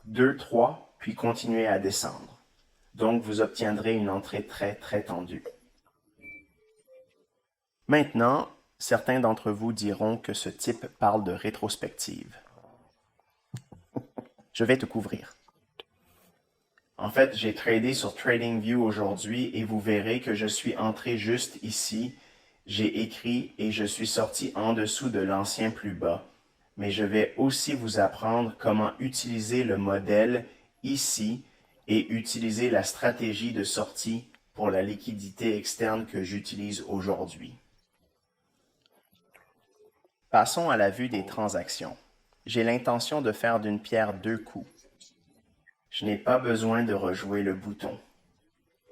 2, 3, puis continuez à descendre. Donc, vous obtiendrez une entrée très, très tendue. Maintenant, certains d'entre vous diront que ce type parle de rétrospective. Je vais te couvrir. En fait, j'ai tradé sur TradingView aujourd'hui et vous verrez que je suis entré juste ici. J'ai écrit et je suis sorti en dessous de l'ancien plus bas. Mais je vais aussi vous apprendre comment utiliser le modèle ici et utiliser la stratégie de sortie pour la liquidité externe que j'utilise aujourd'hui. Passons à la vue des transactions. J'ai l'intention de faire d'une pierre deux coups. Je n'ai pas besoin de rejouer le bouton.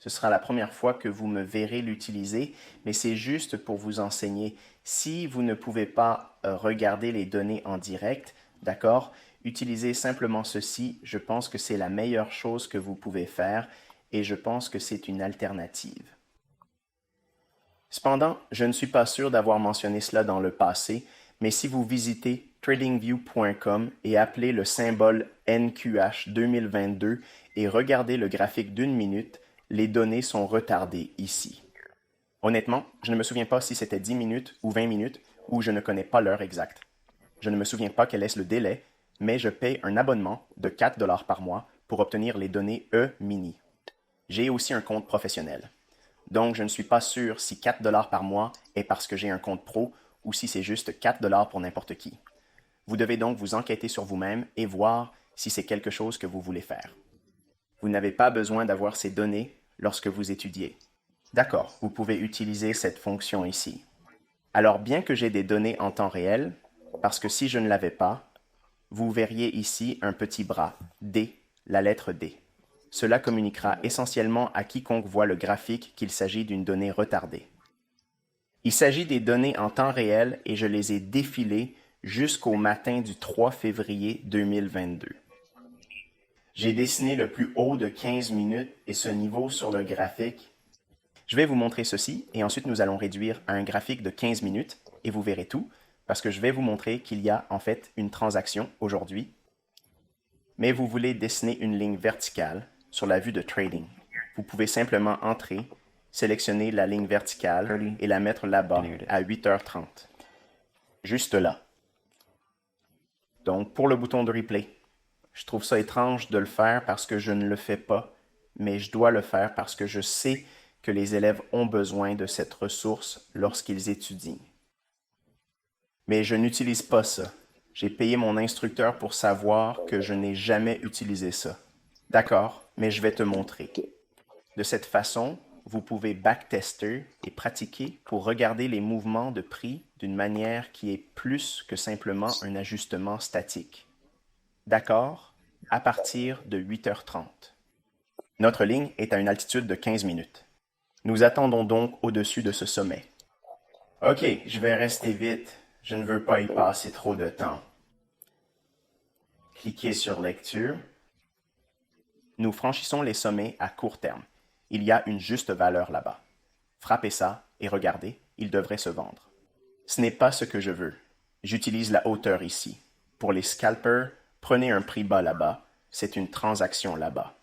Ce sera la première fois que vous me verrez l'utiliser, mais c'est juste pour vous enseigner. Si vous ne pouvez pas regarder les données en direct, d'accord, utilisez simplement ceci. Je pense que c'est la meilleure chose que vous pouvez faire et je pense que c'est une alternative. Cependant, je ne suis pas sûr d'avoir mentionné cela dans le passé, mais si vous visitez tradingview.com et appelez le symbole NQH 2022 et regardez le graphique d'une minute, les données sont retardées ici. Honnêtement, je ne me souviens pas si c'était 10 minutes ou 20 minutes, ou je ne connais pas l'heure exacte. Je ne me souviens pas quel est le délai, mais je paye un abonnement de 4 $ par mois pour obtenir les données E-mini. J'ai aussi un compte professionnel. Donc, je ne suis pas sûr si 4 $ par mois est parce que j'ai un compte pro ou si c'est juste 4 $ pour n'importe qui. Vous devez donc vous enquêter sur vous-même et voir si c'est quelque chose que vous voulez faire. Vous n'avez pas besoin d'avoir ces données lorsque vous étudiez. D'accord, vous pouvez utiliser cette fonction ici. Alors, bien que j'ai des données en temps réel, parce que si je ne l'avais pas, vous verriez ici un petit bras, D, la lettre D. Cela communiquera essentiellement à quiconque voit le graphique qu'il s'agit d'une donnée retardée. Il s'agit des données en temps réel et je les ai défilées jusqu'au matin du 3 février 2022. J'ai dessiné le plus haut de 15 minutes et ce niveau sur le graphique. Je vais vous montrer ceci et ensuite nous allons réduire à un graphique de 15 minutes et vous verrez tout parce que je vais vous montrer qu'il y a en fait une transaction aujourd'hui, mais vous voulez dessiner une ligne verticale sur la vue de trading. Vous pouvez simplement entrer, sélectionner la ligne verticale et la mettre là-bas à 8h30. Juste là. Donc, pour le bouton de replay, je trouve ça étrange de le faire parce que je ne le fais pas, mais je dois le faire parce que je sais que les élèves ont besoin de cette ressource lorsqu'ils étudient. Mais je n'utilise pas ça. J'ai payé mon instructeur pour savoir que je n'ai jamais utilisé ça. D'accord, mais je vais te montrer. De cette façon, vous pouvez backtester et pratiquer pour regarder les mouvements de prix d'une manière qui est plus que simplement un ajustement statique. D'accord? À partir de 8h30. Notre ligne est à une altitude de 15 minutes. Nous attendons donc au-dessus de ce sommet. OK, je vais rester vite. Je ne veux pas y passer trop de temps. Cliquez sur Lecture. Nous franchissons les sommets à court terme. Il y a une juste valeur là-bas. Frappez ça et regardez, il devrait se vendre. Ce n'est pas ce que je veux. J'utilise la hauteur ici. Pour les scalpers, prenez un prix bas là-bas. C'est une transaction là-bas.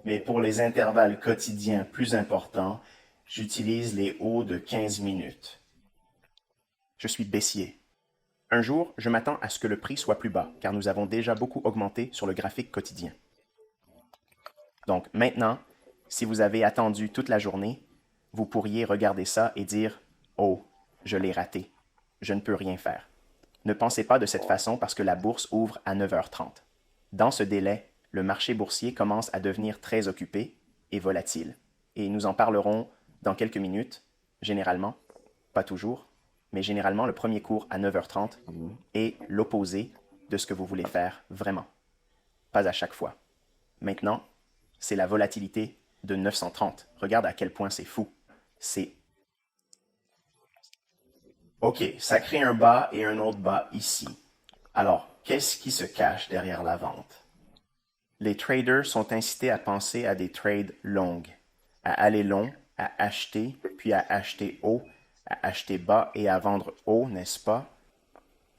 Mais pour les intervalles quotidiens plus importants, j'utilise les hauts de 15 minutes. Je suis baissier. Un jour, je m'attends à ce que le prix soit plus bas, car nous avons déjà beaucoup augmenté sur le graphique quotidien. Donc maintenant, si vous avez attendu toute la journée, vous pourriez regarder ça et dire « Oh, je l'ai raté. Je ne peux rien faire. » Ne pensez pas de cette façon parce que la bourse ouvre à 9h30. Dans ce délai, le marché boursier commence à devenir très occupé et volatile. Et nous en parlerons dans quelques minutes, généralement, pas toujours, mais généralement le premier cours à 9h30 est l'opposé de ce que vous voulez faire vraiment. Pas à chaque fois. Maintenant, c'est la volatilité de 930. Regarde à quel point c'est fou. C'est... OK, ça crée un bas et un autre bas ici. Alors, qu'est-ce qui se cache derrière la vente? Les traders sont incités à penser à des trades longues, à aller long, à acheter, puis à acheter haut, à acheter bas et à vendre haut, n'est-ce pas?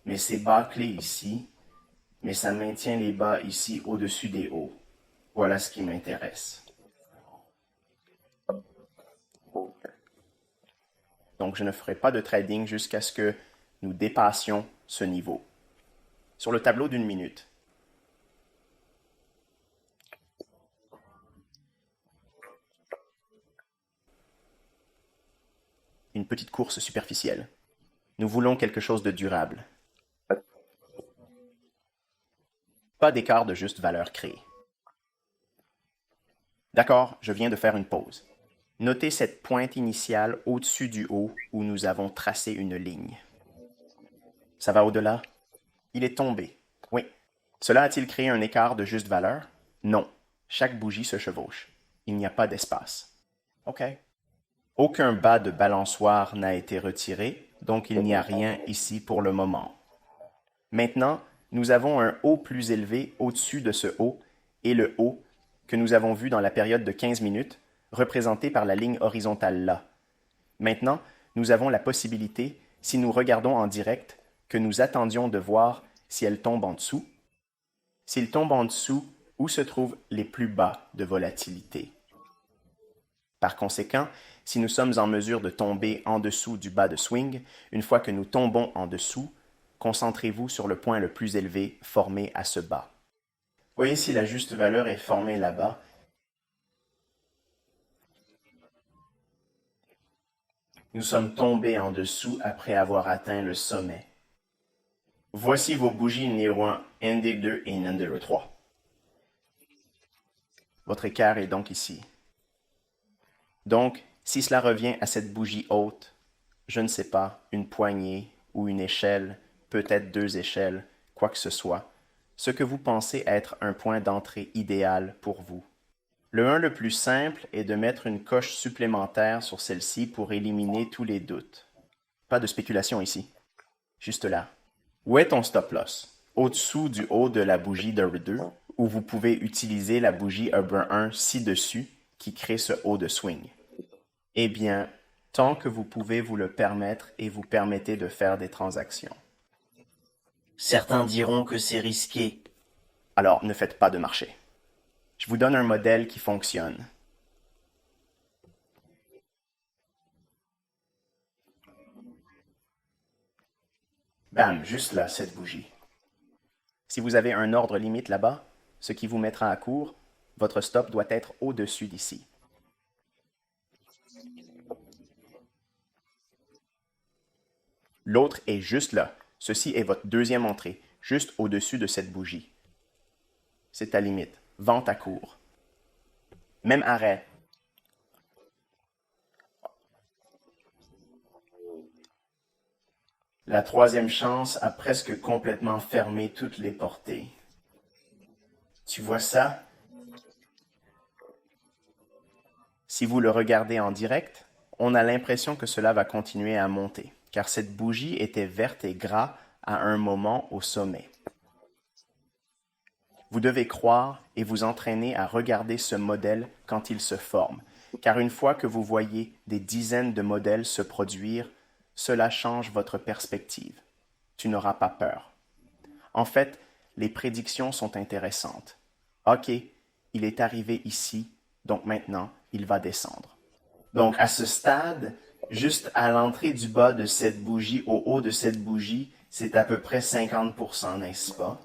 Mais ces bas clés ici, mais ça maintient les bas ici au-dessus des hauts. Voilà ce qui m'intéresse. Donc, je ne ferai pas de trading jusqu'à ce que nous dépassions ce niveau. Sur le tableau d'une minute, une petite course superficielle. Nous voulons quelque chose de durable. Pas d'écart de juste valeur créée. D'accord, je viens de faire une pause. Notez cette pointe initiale au-dessus du haut où nous avons tracé une ligne. Ça va au-delà? Il est tombé. Oui. Cela a-t-il créé un écart de juste valeur? Non. Chaque bougie se chevauche. Il n'y a pas d'espace. OK. Aucun bas de balançoire n'a été retiré, donc il n'y a rien ici pour le moment. Maintenant, nous avons un haut plus élevé au-dessus de ce haut et le haut que nous avons vu dans la période de 15 minutes, représenté par la ligne horizontale là. Maintenant, nous avons la possibilité, si nous regardons en direct, que nous attendions de voir si elle tombe en dessous. S'il tombe en dessous, où se trouvent les plus bas de volatilité? Par conséquent, si nous sommes en mesure de tomber en dessous du bas de swing, une fois que nous tombons en dessous, concentrez-vous sur le point le plus élevé formé à ce bas. Voyez si la juste valeur est formée là-bas. Nous sommes tombés en dessous après avoir atteint le sommet. Voici vos bougies numéro 1, ND2 et ND3. Votre écart est donc ici. Donc, si cela revient à cette bougie haute, je ne sais pas, une poignée ou une échelle, peut-être 2 échelles, quoi que ce soit, ce que vous pensez être un point d'entrée idéal pour vous. Le 1 le plus simple est de mettre une coche supplémentaire sur celle-ci pour éliminer tous les doutes. Pas de spéculation ici. Juste là. Où est ton stop loss? Au-dessous du haut de la bougie d'Urban 2, ou vous pouvez utiliser la bougie Urban 1 ci-dessus qui crée ce haut de swing. Eh bien, tant que vous pouvez vous le permettre et vous permettez de faire des transactions. Certains diront que c'est risqué. Alors, ne faites pas de marché. Je vous donne un modèle qui fonctionne. Bam, juste là, cette bougie. Si vous avez un ordre limite là-bas, ce qui vous mettra à court, votre stop doit être au-dessus d'ici. L'autre est juste là. Ceci est votre deuxième entrée, juste au-dessus de cette bougie. C'est ta limite. Vente à court. Même arrêt. La troisième chance a presque complètement fermé toutes les portées. Tu vois ça? Si vous le regardez en direct, on a l'impression que cela va continuer à monter, car cette bougie était verte et gras à un moment au sommet. Vous devez croire et vous entraîner à regarder ce modèle quand il se forme, car une fois que vous voyez des dizaines de modèles se produire, cela change votre perspective. Tu n'auras pas peur. En fait, les prédictions sont intéressantes. OK, il est arrivé ici, donc maintenant, il va descendre. Donc, à ce stade, juste à l'entrée du bas de cette bougie au haut de cette bougie, c'est à peu près 50%, n'est-ce pas?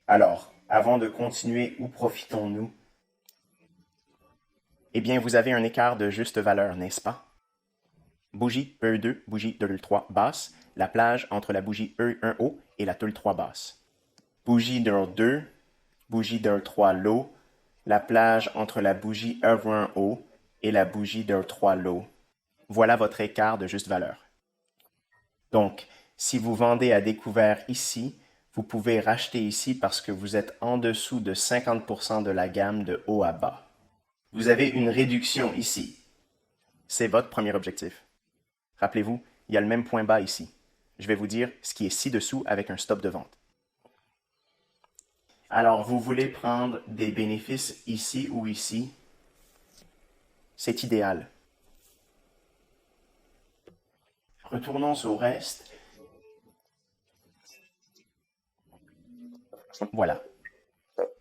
Alors, avant de continuer, où profitons-nous? Eh bien, vous avez un écart de juste valeur, n'est-ce pas? Bougie E2, bougie E3 basse, la plage entre la bougie E1 haut et la E3 basse. Bougie E2, bougie E3 low, la plage entre la bougie E1 haut et la bougie E3 low. Voilà votre écart de juste valeur. Donc, si vous vendez à découvert ici, vous pouvez racheter ici parce que vous êtes en dessous de 50% de la gamme de haut à bas. Vous avez une réduction ici. C'est votre premier objectif. Rappelez-vous, il y a le même point bas ici. Je vais vous dire ce qui est ci-dessous avec un stop de vente. Alors, vous voulez prendre des bénéfices ici ou ici? C'est idéal. Retournons au reste. Voilà.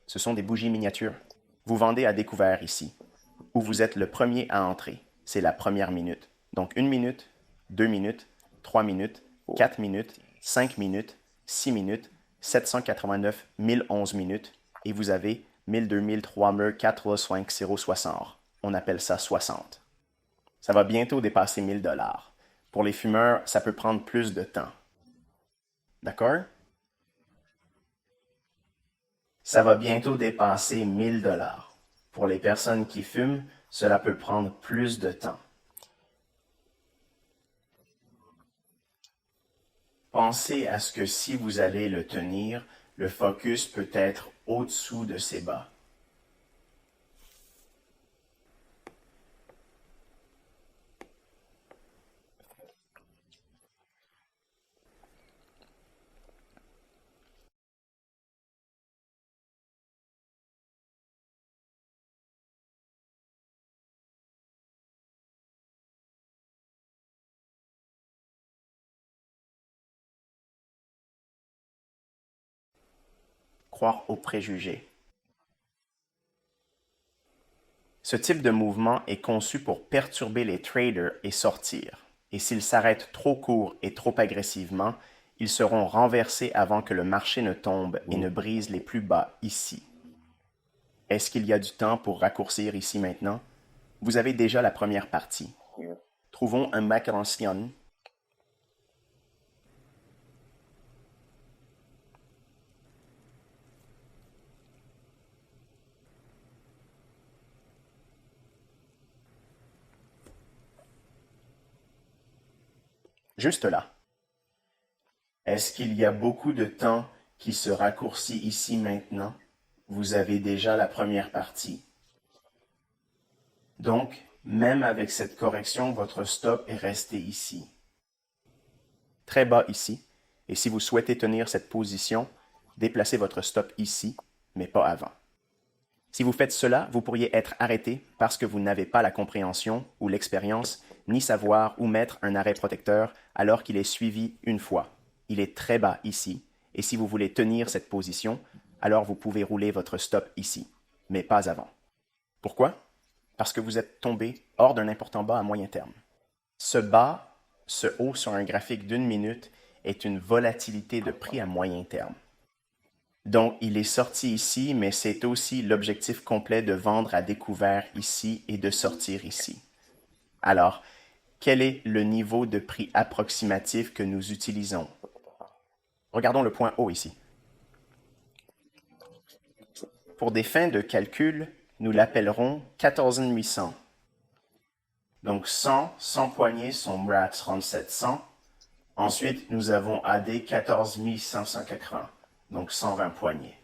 Ce sont des bougies miniatures. Vous vendez à découvert ici, où vous êtes le premier à entrer. C'est la première minute. Donc 1 minute, 2 minutes, 3 minutes, 4 minutes, 5 minutes, 6 minutes, 789, 1011 minutes, et vous avez 1000, 2000, 3000, 4, 5, 0, 60. On appelle ça 60. Ça va bientôt dépasser 1000 $. Pour les fumeurs, ça peut prendre plus de temps. D'accord? Ça va bientôt dépasser 1000 $. Pour les personnes qui fument, cela peut prendre plus de temps. Pensez à ce que si vous allez le tenir, le focus peut être au-dessous de ses bas. Croire aux préjugés. Ce type de mouvement est conçu pour perturber les traders et sortir. Et s'ils s'arrêtent trop court et trop agressivement, ils seront renversés avant que le marché ne tombe et ne brise les plus bas ici. Est-ce qu'il y a du temps pour raccourcir ici maintenant? Vous avez déjà la première partie. Trouvons un Maclaurin. Juste là. Est-ce qu'il y a beaucoup de temps qui se raccourcit ici maintenant? Vous avez déjà la première partie. Donc, même avec cette correction, votre stop est resté ici. Très bas ici. Et si vous souhaitez tenir cette position, déplacez votre stop ici, mais pas avant. Si vous faites cela, vous pourriez être arrêté parce que vous n'avez pas la compréhension ou l'expérience, ni savoir où mettre un arrêt protecteur alors qu'il est suivi une fois. Il est très bas ici, et si vous voulez tenir cette position, alors vous pouvez rouler votre stop ici, mais pas avant. Pourquoi? Parce que vous êtes tombé hors d'un important bas à moyen terme. Ce bas, ce haut sur un graphique d'1 minute, est une volatilité de prix à moyen terme. Donc, il est sorti ici, mais c'est aussi l'objectif complet de vendre à découvert ici et de sortir ici. Alors, quel est le niveau de prix approximatif que nous utilisons? Regardons le point haut ici. Pour des fins de calcul, nous l'appellerons 14 800. Donc 100 poignées sont MRAT 3700. Ensuite, nous avons AD 14 580, donc 120 poignées.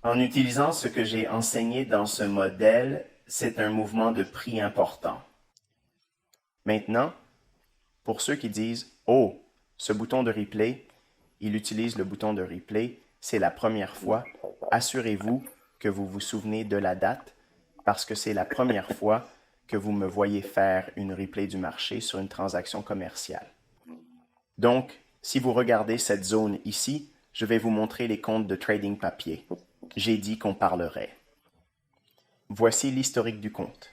En utilisant ce que j'ai enseigné dans ce modèle, c'est un mouvement de prix important. Maintenant, pour ceux qui disent « Oh, ce bouton de replay, il utilise le bouton de replay, c'est la première fois », assurez-vous que vous vous souvenez de la date parce que c'est la première fois que vous me voyez faire une replay du marché sur une transaction commerciale. Donc, si vous regardez cette zone ici, je vais vous montrer les comptes de trading papier. J'ai dit qu'on parlerait. Voici l'historique du compte.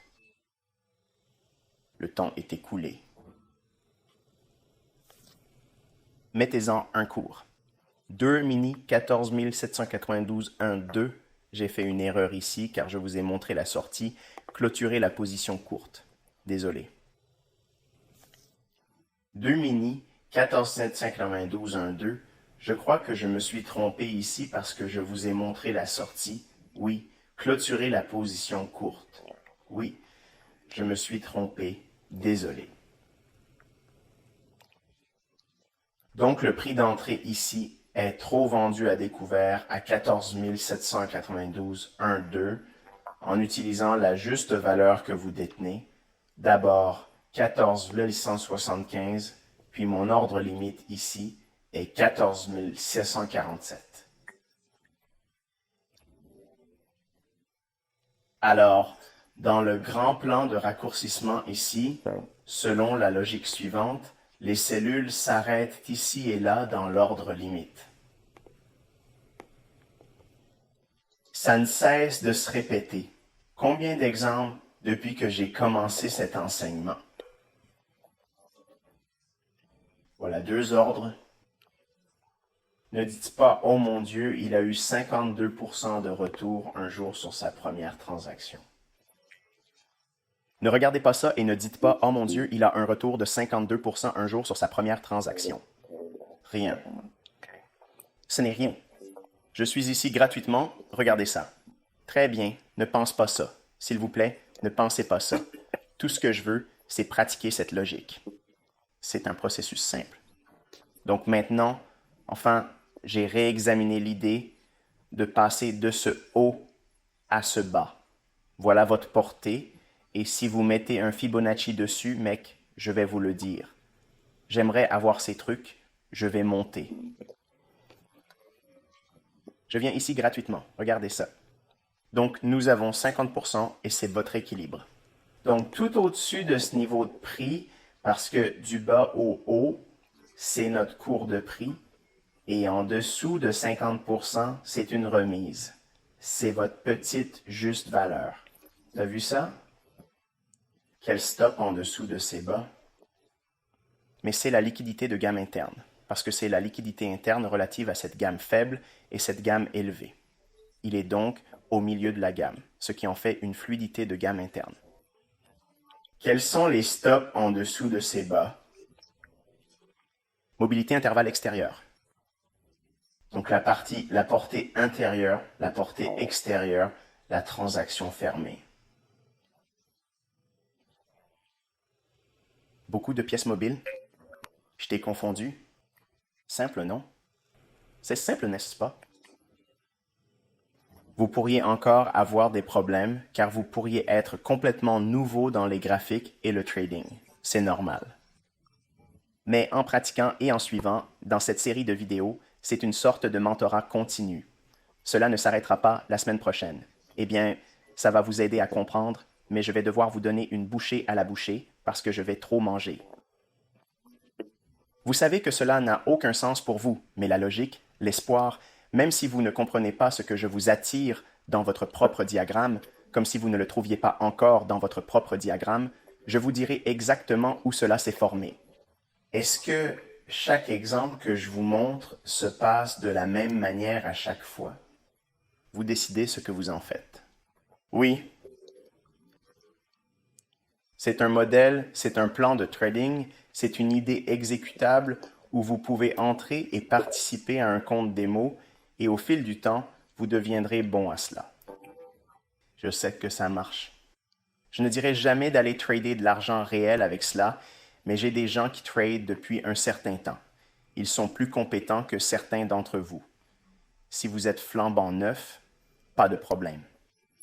Le temps est écoulé. Mettez-en un cours. 2 mini 14 792 1 2. J'ai fait une erreur ici car je vous ai montré la sortie. Clôturez la position courte. Désolé. 2 mini 14 792 1 2. Je crois que je me suis trompé ici parce que je vous ai montré la sortie. Oui, clôturez la position courte. Oui, je me suis trompé. Désolé. Donc, le prix d'entrée ici est trop vendu à découvert à 14 792 1 2 en utilisant la juste valeur que vous détenez. D'abord, 14 875, puis mon ordre limite ici est 14 647. Alors, dans le grand plan de raccourcissement ici, selon la logique suivante, Les cellules s'arrêtent ici et là dans l'ordre limite. Ça ne cesse de se répéter. Combien d'exemples depuis que j'ai commencé cet enseignement? Voilà 2 ordres. Ne dites pas « Oh mon Dieu, il a eu 52% de retour un jour sur sa première transaction ». Ne regardez pas ça et ne dites pas « Oh mon Dieu, il a un retour de 52% un jour sur sa première transaction ». Rien. Ce n'est rien. Je suis ici gratuitement, regardez ça. Très bien, ne pense pas ça. S'il vous plaît, ne pensez pas ça. Tout ce que je veux, c'est pratiquer cette logique. C'est un processus simple. Donc maintenant, enfin, j'ai réexaminé l'idée de passer de ce haut à ce bas. Voilà votre portée, et si vous mettez un Fibonacci dessus, mec, je vais vous le dire. J'aimerais avoir ces trucs, je vais monter. Je viens ici gratuitement, regardez ça. Donc, nous avons 50% et c'est votre équilibre. Donc, tout au-dessus de ce niveau de prix, parce que du bas au haut, c'est notre cours de prix, et en dessous de 50%, c'est une remise. C'est votre petite juste valeur. T'as vu ça? Quel stop en dessous de ces bas? Mais c'est la liquidité de gamme interne, parce que c'est la liquidité interne relative à cette gamme faible et cette gamme élevée. Il est donc au milieu de la gamme, ce qui en fait une fluidité de gamme interne. Quels sont les stops en dessous de ces bas? Mobilité intervalle extérieure. Donc la portée intérieure, la portée extérieure, la transaction fermée. Beaucoup de pièces mobiles? Je t'ai confondu? Simple, non? C'est simple, n'est-ce pas? Vous pourriez encore avoir des problèmes car vous pourriez être complètement nouveau dans les graphiques et le trading. C'est normal. Mais en pratiquant et en suivant, dans cette série de vidéos, c'est une sorte de mentorat continu. Cela ne s'arrêtera pas la semaine prochaine. Eh bien, ça va vous aider à comprendre, mais je vais devoir vous donner une bouchée à la bouchée parce que je vais trop manger. Vous savez que cela n'a aucun sens pour vous, mais la logique, l'espoir, même si vous ne comprenez pas ce que je vous attire dans votre propre diagramme, comme si vous ne le trouviez pas encore dans votre propre diagramme, je vous dirai exactement où cela s'est formé. Est-ce que chaque exemple que je vous montre se passe de la même manière à chaque fois? Vous décidez ce que vous en faites. Oui. C'est un modèle, c'est un plan de trading, c'est une idée exécutable où vous pouvez entrer et participer à un compte démo et au fil du temps, vous deviendrez bon à cela. Je sais que ça marche. Je ne dirais jamais d'aller trader de l'argent réel avec cela, mais j'ai des gens qui tradent depuis un certain temps. Ils sont plus compétents que certains d'entre vous. Si vous êtes flambant neuf, pas de problème.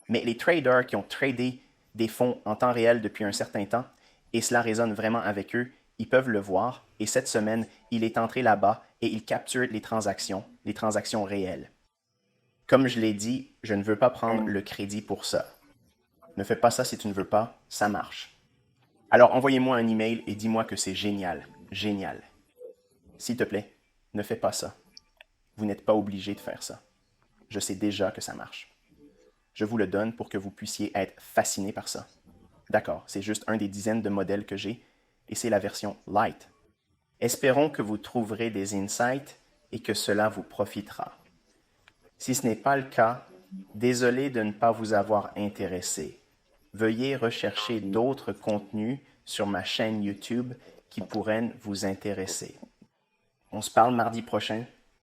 Mais les traders qui ont tradé des fonds en temps réel depuis un certain temps, et cela résonne vraiment avec eux, ils peuvent le voir, et cette semaine, il est entré là-bas et il capture les transactions réelles. Comme je l'ai dit, je ne veux pas prendre le crédit pour ça. Ne fais pas ça si tu ne veux pas, ça marche. Alors envoyez-moi un email et dis-moi que c'est génial, génial. S'il te plaît, ne fais pas ça. Vous n'êtes pas obligé de faire ça. Je sais déjà que ça marche. Je vous le donne pour que vous puissiez être fasciné par ça. D'accord, c'est juste un des dizaines de modèles que j'ai, et c'est la version light. Espérons que vous trouverez des insights et que cela vous profitera. Si ce n'est pas le cas, désolé de ne pas vous avoir intéressé. Veuillez rechercher d'autres contenus sur ma chaîne YouTube qui pourraient vous intéresser. On se parle mardi prochain.